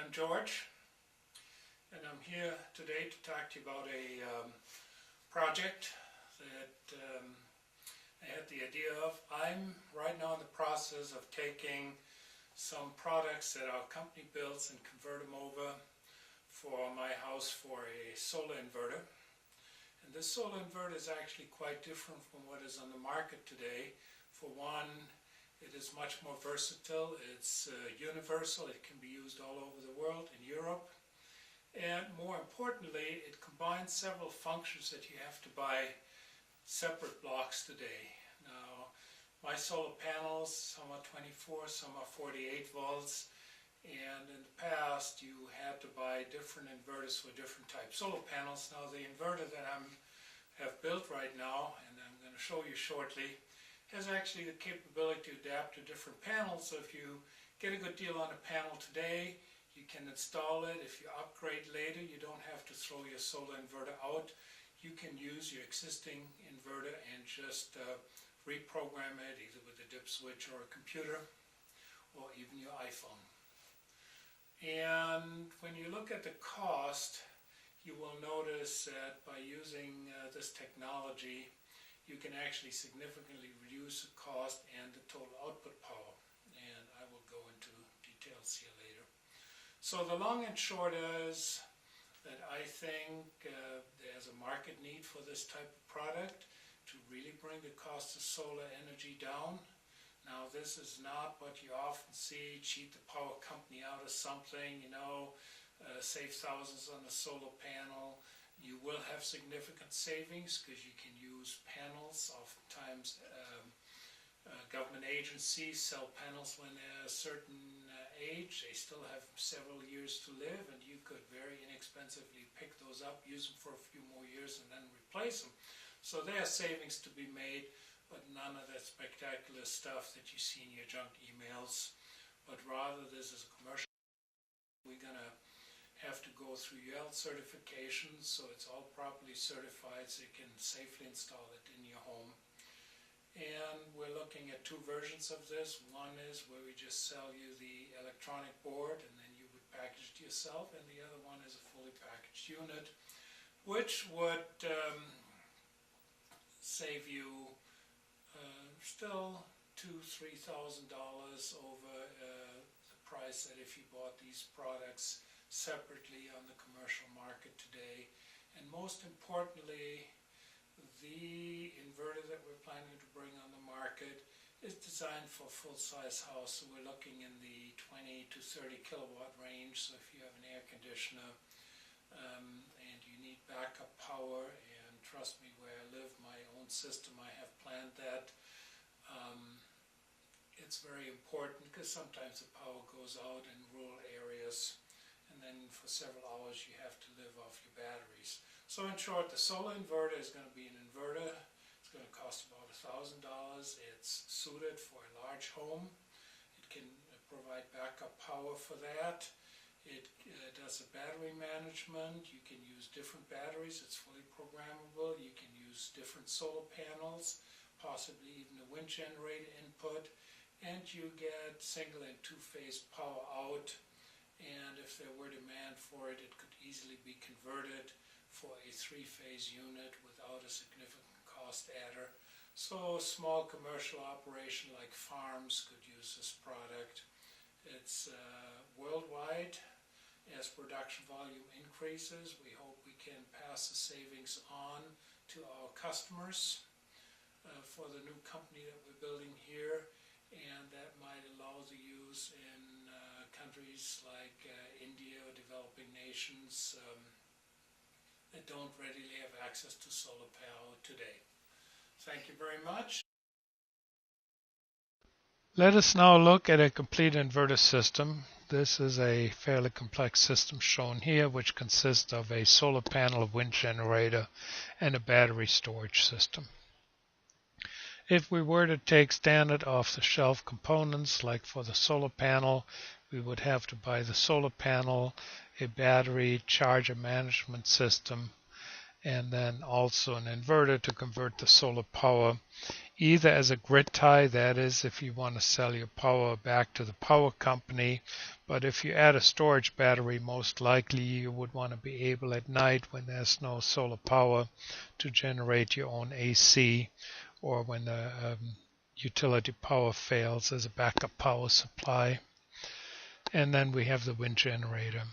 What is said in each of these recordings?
I'm George, and I'm here today to talk to you about a project that I had the idea of. I'm right now in the process of taking some products that our company builds and convert them over for my house for a solar inverter. And this solar inverter is actually quite different from what is on the market today. For one, it is much more versatile. It's universal. It can be used all over the world, in Europe. And more importantly, it combines several functions that you have to buy separate blocks today. Now, my solar panels, some are 24, some are 48 volts. And in the past, you had to buy different inverters for different types of solar panels. Now, the inverter that I have built right now, and I'm going to show you shortly, has actually the capability to adapt to different panels. So if you get a good deal on a panel today, you can install it. If you upgrade later, you don't have to throw your solar inverter out. You can use your existing inverter and just reprogram it either with a dip switch or a computer or even your iPhone. And when you look at the cost, you will notice that by using this technology, you can actually significantly reduce the cost and the total output power. And I will go into details here later. So the long and short is that I think there's a market need for this type of product to really bring the cost of solar energy down. Now, this is not what you often see, cheat the power company out of something, save thousands on a solar panel. You will have significant savings because you can use panels. Oftentimes, government agencies sell panels when they're a certain age. They still have several years to live, and you could very inexpensively pick those up, use them for a few more years, and then replace them. So there are savings to be made, but none of that spectacular stuff that you see in your junk emails. But rather, this is a commercial. We're going to have to go through UL certifications, so it's all properly certified so you can safely install it in your home. And we're looking at two versions of this. One is where we just sell you the electronic board and then you would package it yourself, and the other one is a fully packaged unit, which would save you still $2,000–$3,000 over the price that if you bought these products separately on the commercial market today. And most importantly, the inverter that we're planning to bring on the market is designed for a full-size house. So we're looking in the 20 to 30 kilowatt range. So if you have an air conditioner and you need backup power, and trust me, where I live, my own system, I have planned that. It's very important because sometimes the power goes out in rural areas, and then for several hours you have to live off your batteries. So in short, the solar inverter is going to be an inverter. It's going to cost about $1,000. It's suited for a large home. It can provide backup power for that. It does a battery management. You can use different batteries. It's fully programmable. You can use different solar panels, possibly even a wind generator input, and you get single and two-phase power out. And if there were demand for it, it could easily be converted for a three-phase unit without a significant cost adder. So a small commercial operation like farms could use this product. It's worldwide. As production volume increases, we hope we can pass the savings on to our customers for the new company that we're building here, and that might allow the use in countries like India or developing nations that don't readily have access to solar power today. Thank you very much. Let us now look at a complete inverter system. This is a fairly complex system shown here, which consists of a solar panel, a wind generator, and a battery storage system. If we were to take standard off-the-shelf components, like for the solar panel, we would have to buy the solar panel, a battery, charger management system, and then also an inverter to convert the solar power either as a grid tie, that is if you want to sell your power back to the power company, but if you add a storage battery, most likely you would want to be able at night when there's no solar power to generate your own AC, or when the utility power fails as a backup power supply. And then we have the wind generator.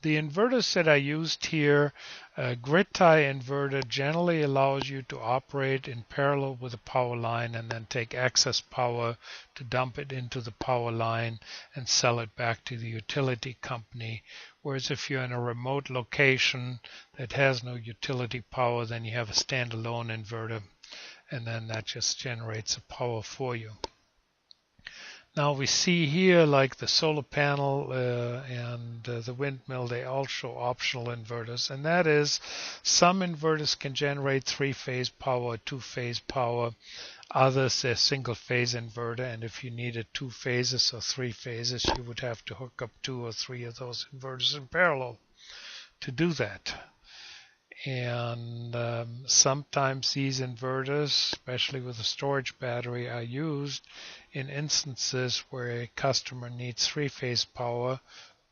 The inverters that I used here, a grid tie inverter generally allows you to operate in parallel with the power line and then take excess power to dump it into the power line and sell it back to the utility company. Whereas if you're in a remote location that has no utility power, then you have a standalone inverter, and then that just generates the power for you. Now we see here, like the solar panel and the windmill, they all show optional inverters, and that is some inverters can generate three-phase power, two-phase power. Others, they're single-phase inverter, and if you needed two phases or three phases, you would have to hook up two or three of those inverters in parallel to do that. And sometimes these inverters, especially with a storage battery, are used in instances where a customer needs three-phase power,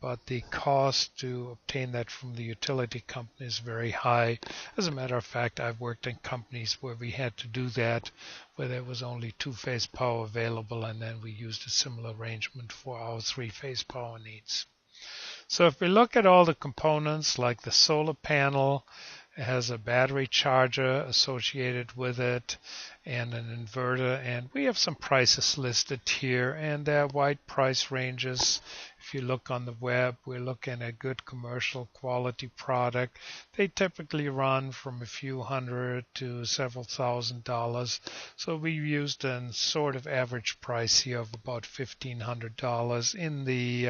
but the cost to obtain that from the utility company is very high. As a matter of fact, I've worked in companies where we had to do that, where there was only two-phase power available, and then we used a similar arrangement for our three-phase power needs. So if we look at all the components, like the solar panel, it has a battery charger associated with it and an inverter, and we have some prices listed here, and there are wide price ranges. If you look on the web, we're looking at good commercial quality product. They typically run from a few hundred to several $1,000s. So we used a sort of average price here of about $1,500 in the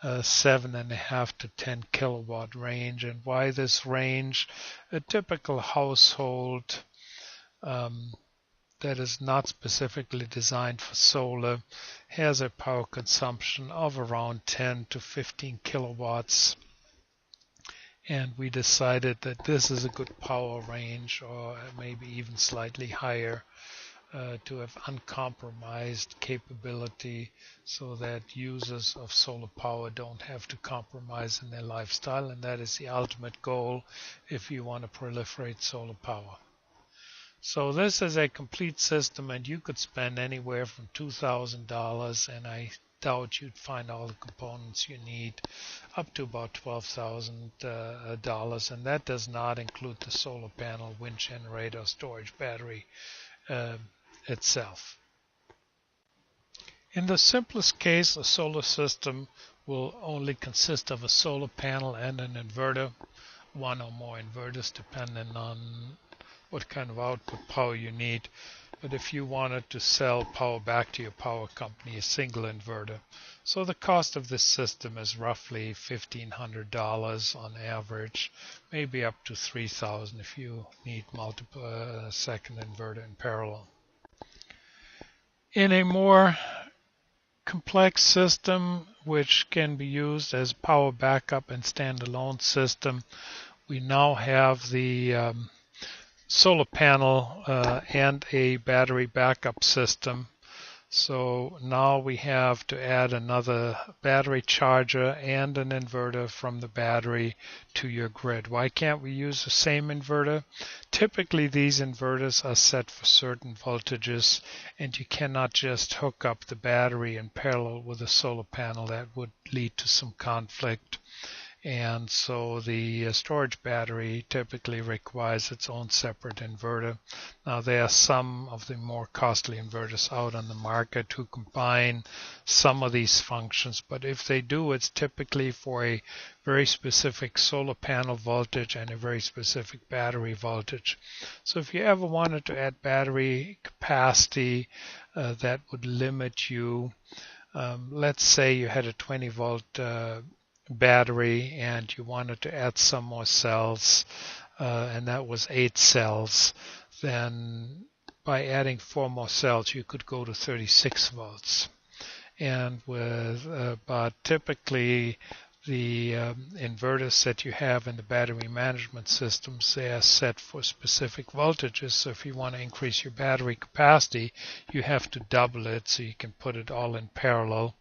7.5 to 10 kilowatt range. And why this range? A typical household that is not specifically designed for solar has a power consumption of around 10 to 15 kilowatts. And we decided that this is a good power range, or maybe even slightly higher, to have uncompromised capability so that users of solar power don't have to compromise in their lifestyle, and that is the ultimate goal if you want to proliferate solar power. So this is a complete system, and you could spend anywhere from $2,000, and I doubt you'd find all the components you need, up to about $12,000, and that does not include the solar panel, wind generator, storage battery itself. In the simplest case, a solar system will only consist of a solar panel and an inverter, one or more inverters depending on what kind of output power you need. But if you wanted to sell power back to your power company, a single inverter. So the cost of this system is roughly $1,500 on average, maybe up to $3,000 if you need multiple second inverter in parallel. In a more complex system, which can be used as power backup and standalone system, we now have the solar panel and a battery backup system. So now we have to add another battery charger and an inverter from the battery to your grid. Why can't we use the same inverter? Typically these inverters are set for certain voltages, and you cannot just hook up the battery in parallel with a solar panel. That would lead to some conflict. And so the storage battery typically requires its own separate inverter. Now there are some of the more costly inverters out on the market who combine some of these functions, but if they do, it's typically for a very specific solar panel voltage and a very specific battery voltage. So if you ever wanted to add battery capacity, that would limit you. Let's say you had a 20 volt battery and you wanted to add some more cells, and that was 8 cells, then by adding 4 more cells you could go to 36 volts. And with but typically the inverters that you have in the battery management systems, they are set for specific voltages. So if you want to increase your battery capacity, you have to double it, so you can put it all in parallel,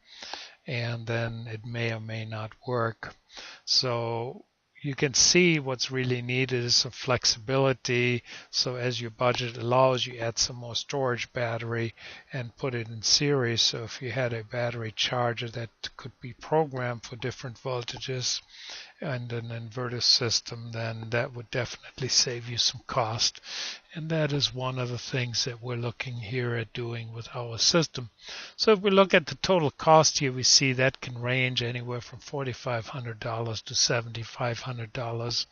and then it may or may not work. So you can see what's really needed is some flexibility. So as your budget allows, you add some more storage battery and put it in series. So if you had a battery charger that could be programmed for different voltages and an inverter system, then that would definitely save you some cost. And that is one of the things that we're looking here at doing with our system. So if we look at the total cost here, we see that can range anywhere from $4,500 to $7,500.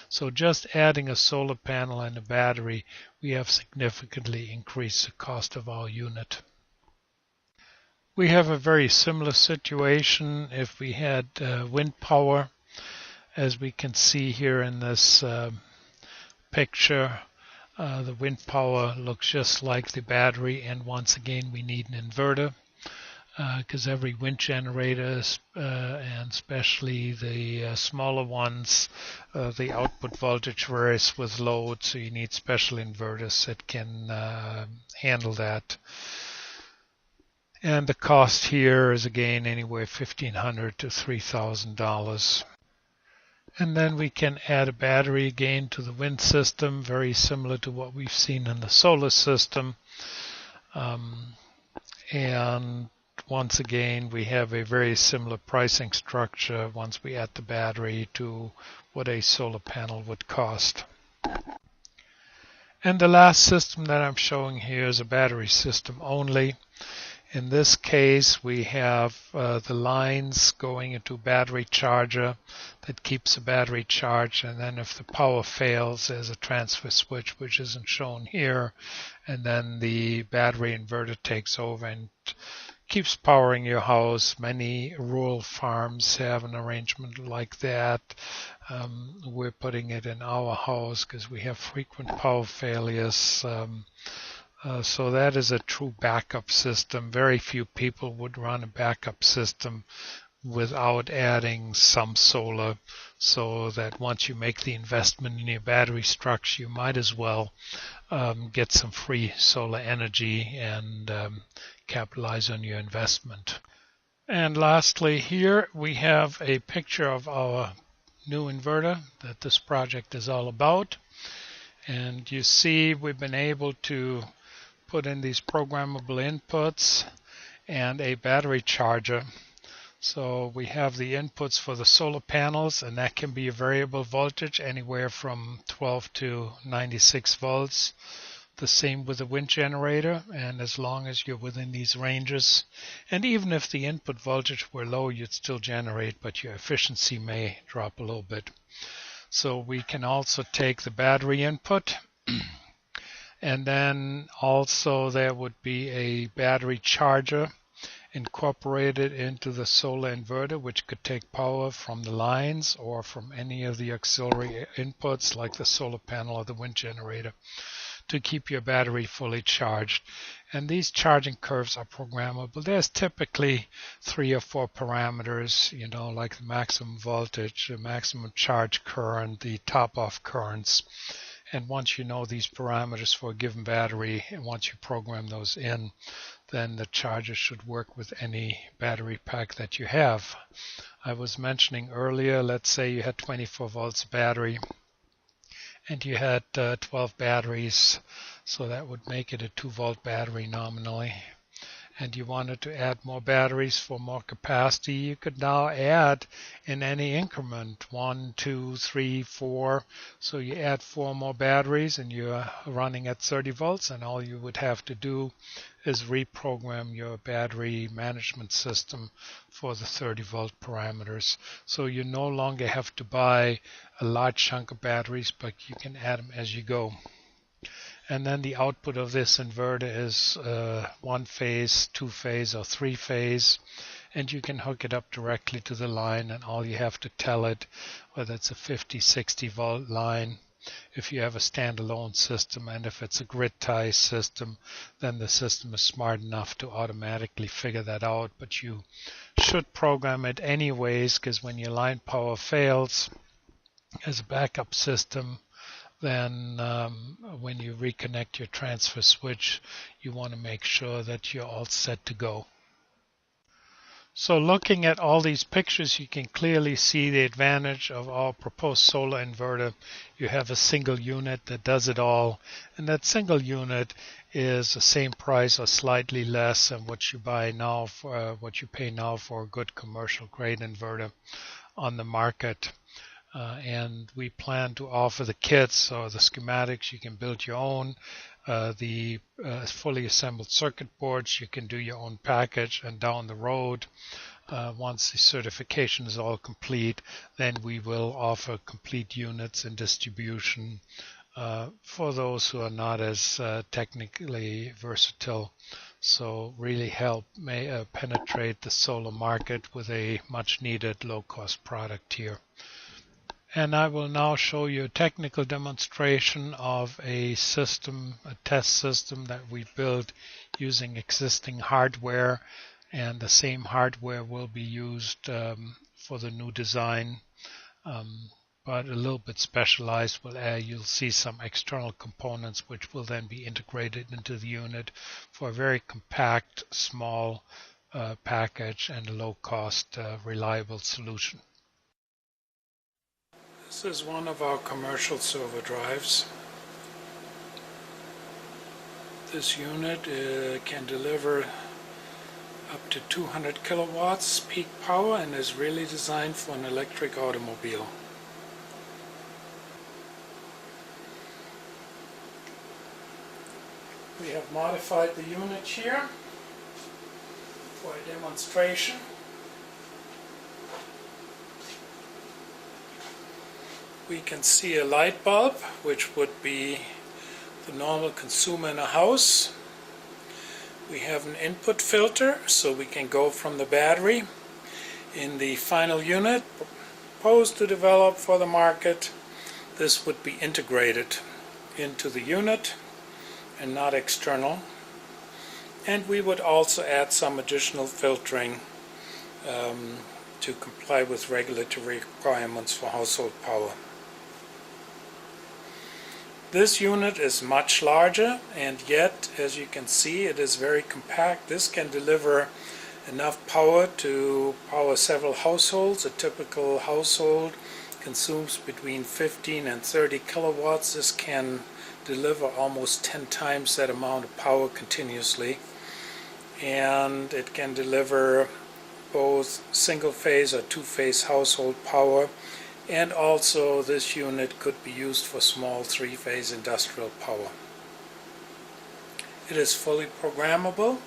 So just adding a solar panel and a battery, we have significantly increased the cost of our unit. We have a very similar situation if we had wind power. As we can see here in this picture, the wind power looks just like the battery, and once again we need an inverter because every wind generator, and especially the smaller ones, the output voltage varies with load, so you need special inverters that can handle that. And the cost here is again anywhere $1,500 to $3,000. And then we can add a battery again to the wind system, very similar to what we've seen in the solar system. And once again, we have a very similar pricing structure once we add the battery to what a solar panel would cost. And the last system that I'm showing here is a battery system only. In this case, we have the lines going into a battery charger that keeps the battery charged, and then if the power fails, there's a transfer switch, which isn't shown here, and then the battery inverter takes over and keeps powering your house. Many rural farms have an arrangement like that. We're putting it in our house because we have frequent power failures. So that is a true backup system. Very few people would run a backup system without adding some solar, so that once you make the investment in your battery structure, you might as well get some free solar energy and capitalize on your investment. And lastly, here we have a picture of our new inverter that this project is all about. And you see we've been able to put in these programmable inputs and a battery charger. So we have the inputs for the solar panels, and that can be a variable voltage anywhere from 12 to 96 volts. The same with the wind generator, and as long as you're within these ranges, and even if the input voltage were low, you'd still generate, but your efficiency may drop a little bit. So we can also take the battery input, and then also there would be a battery charger incorporated into the solar inverter, which could take power from the lines or from any of the auxiliary inputs like the solar panel or the wind generator to keep your battery fully charged. And these charging curves are programmable. There's typically 3 or 4 parameters, like the maximum voltage, the maximum charge current, the top-off currents. And once you know these parameters for a given battery, and once you program those in, then the charger should work with any battery pack that you have. I was mentioning earlier, let's say you had 24 volts battery and you had 12 batteries, so that would make it a 2-volt battery nominally. And you wanted to add more batteries for more capacity, you could now add in any increment, 1, 2, 3, 4. So you add 4 more batteries and you're running at 30 volts, and all you would have to do is reprogram your battery management system for the 30 volt parameters. So you no longer have to buy a large chunk of batteries, but you can add them as you go. And then the output of this inverter is 1-phase, 2-phase, or 3-phase, and you can hook it up directly to the line, and all you have to tell it, whether it's a 50, 60 volt line, if you have a standalone system, and if it's a grid tie system, then the system is smart enough to automatically figure that out. But you should program it anyways, because when your line power fails as a backup system, then when you reconnect your transfer switch, you want to make sure that you're all set to go. So looking at all these pictures, you can clearly see the advantage of our proposed solar inverter. You have a single unit that does it all, and that single unit is the same price or slightly less than what you buy now for what you pay now for a good commercial grade inverter on the market. And we plan to offer the kits or the schematics. You can build your own. The fully assembled circuit boards, you can do your own package, and down the road, once the certification is all complete, then we will offer complete units and distribution for those who are not as technically versatile. So really help penetrate the solar market with a much needed low-cost product here. And I will now show you a technical demonstration of a system, a test system that we built using existing hardware, and the same hardware will be used for the new design, but a little bit specialized. You'll see some external components which will then be integrated into the unit for a very compact, small package and a low-cost, reliable solution. This is one of our commercial server drives. This unit can deliver up to 200 kilowatts peak power and is really designed for an electric automobile. We have modified the unit here for a demonstration. We can see a light bulb, which would be the normal consumer in a house. We have an input filter, so we can go from the battery. In the final unit proposed to develop for the market, this would be integrated into the unit and not external. And we would also add some additional filtering to comply with regulatory requirements for household power. This unit is much larger, and yet, as you can see, it is very compact. This can deliver enough power to power several households. A typical household consumes between 15 and 30 kilowatts. This can deliver almost 10 times that amount of power continuously, and it can deliver both single-phase or two-phase household power. And also this unit could be used for small three-phase industrial power. It is fully programmable,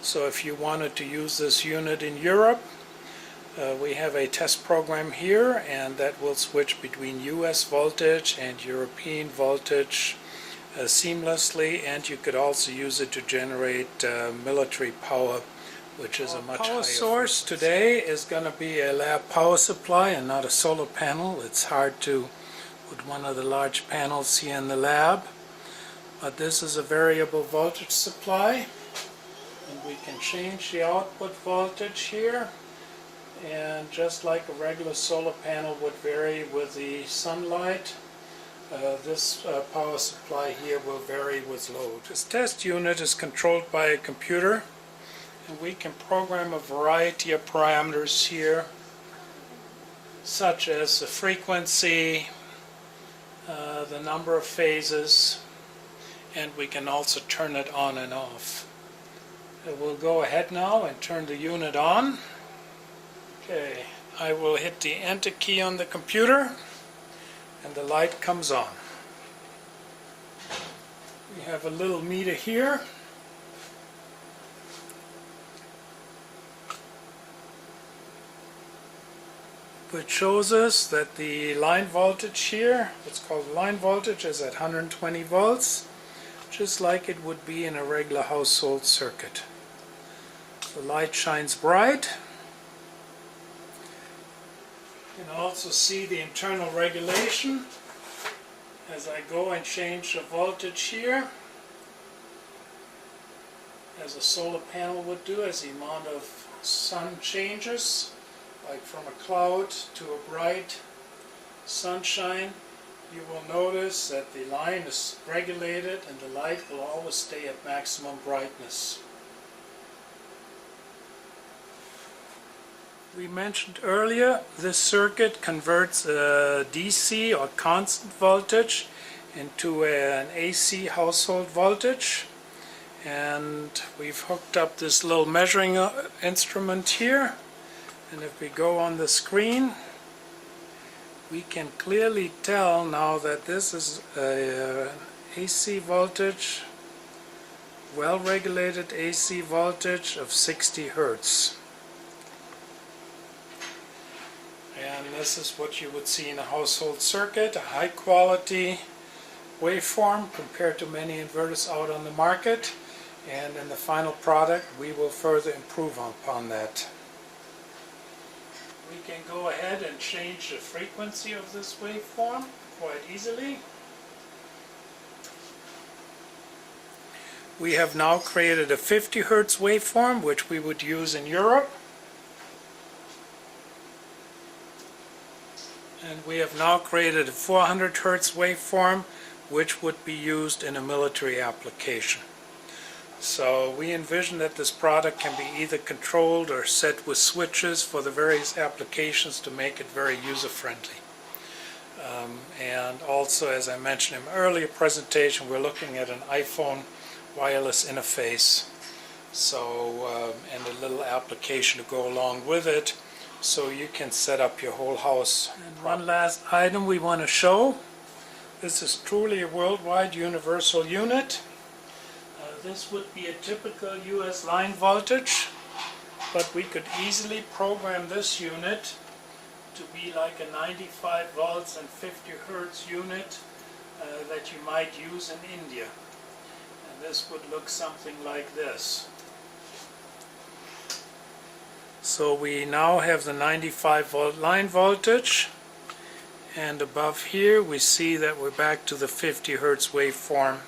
so if you wanted to use this unit in Europe, we have a test program here, and that will switch between US voltage and European voltage seamlessly, and you could also use it to generate military power, which is a much higher power source today is going to be a lab power supply and not a solar panel. It's hard to put one of the large panels here in the lab, but this is a variable voltage supply, and we can change the output voltage here, and just like a regular solar panel would vary with the sunlight, this power supply here will vary with load. This test unit is controlled by a computer, and we can program a variety of parameters here, such as the frequency, the number of phases, and we can also turn it on and off. We'll go ahead now and turn the unit on. Okay, I will hit the enter key on the computer, and the light comes on. We have a little meter here. Which shows us that the line voltage here, what's called line voltage, is at 120 volts, just like it would be in a regular household circuit. The light shines bright. You can also see the internal regulation As I go and change the voltage here, as a solar panel would do, as the amount of sun changes, like from a cloud to a bright sunshine, you will notice that the line is regulated and the light will always stay at maximum brightness. We mentioned earlier, this circuit converts a DC or constant voltage into an AC household voltage. And we've hooked up this little measuring instrument here. And if we go on the screen, we can clearly tell now that this is a AC voltage, well-regulated AC voltage of 60 Hertz. And this is what you would see in a household circuit, a high quality waveform compared to many inverters out on the market. And in the final product we will further improve upon that. We can go ahead and change the frequency of this waveform quite easily. We have now created a 50 Hertz waveform, which we would use in Europe. And we have now created a 400 Hertz waveform, which would be used in a military application. So we envision that this product can be either controlled or set with switches for the various applications to make it very user-friendly. And also, as I mentioned in my earlier presentation, we're looking at an iPhone wireless interface, so and a little application to go along with it, so you can set up your whole house. And one last item we want to show. This is truly a worldwide universal unit. This would be a typical US line voltage, but we could easily program this unit to be like a 95 volts and 50 Hertz unit that you might use in India. And this would look something like this. So we now have the 95 volt line voltage, and above here we see that we're back to the 50 Hertz waveform.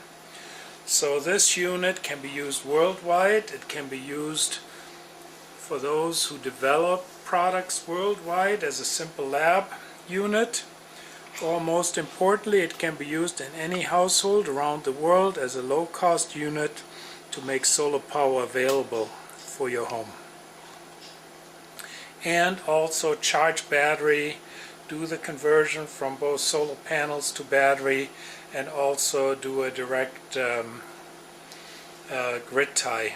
So this unit can be used worldwide. It can be used for those who develop products worldwide as a simple lab unit, or most importantly, it can be used in any household around the world as a low-cost unit to make solar power available for your home. And also charge battery, do the conversion from both solar panels to battery, and also do a direct grid tie.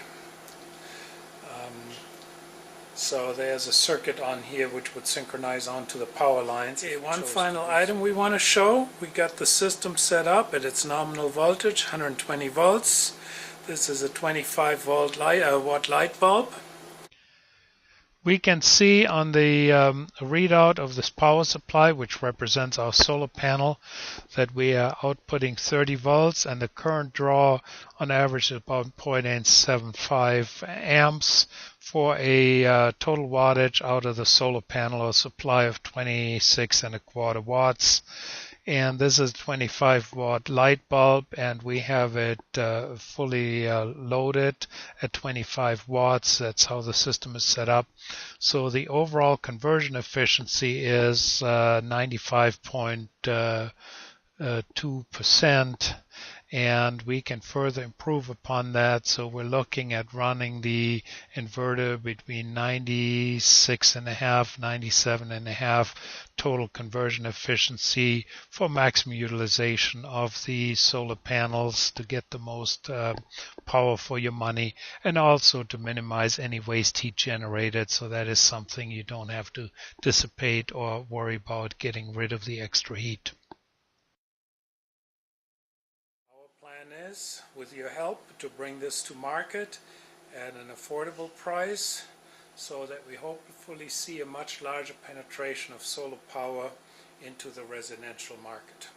So there's a circuit on here which would synchronize onto the power lines. Okay, one final item we want to show. We got the system set up at its nominal voltage, 120 volts. This is a 25 watt light bulb. We can see on the readout of this power supply, which represents our solar panel, that we are outputting 30 volts, and the current draw on average is about 0.875 amps for a total wattage out of the solar panel, or supply of 26.25 watts. And this is a 25 watt light bulb, and we have it fully loaded at 25 watts. That's how the system is set up. So the overall conversion efficiency is 95.2%, and we can further improve upon that. So we're looking at running the inverter between 96.5, 97.5 total conversion efficiency for maximum utilization of the solar panels to get the most power for your money, and also to minimize any waste heat generated. So that is something you don't have to dissipate or worry about getting rid of the extra heat. Is, with your help, to bring this to market at an affordable price, so that we hopefully see a much larger penetration of solar power into the residential market.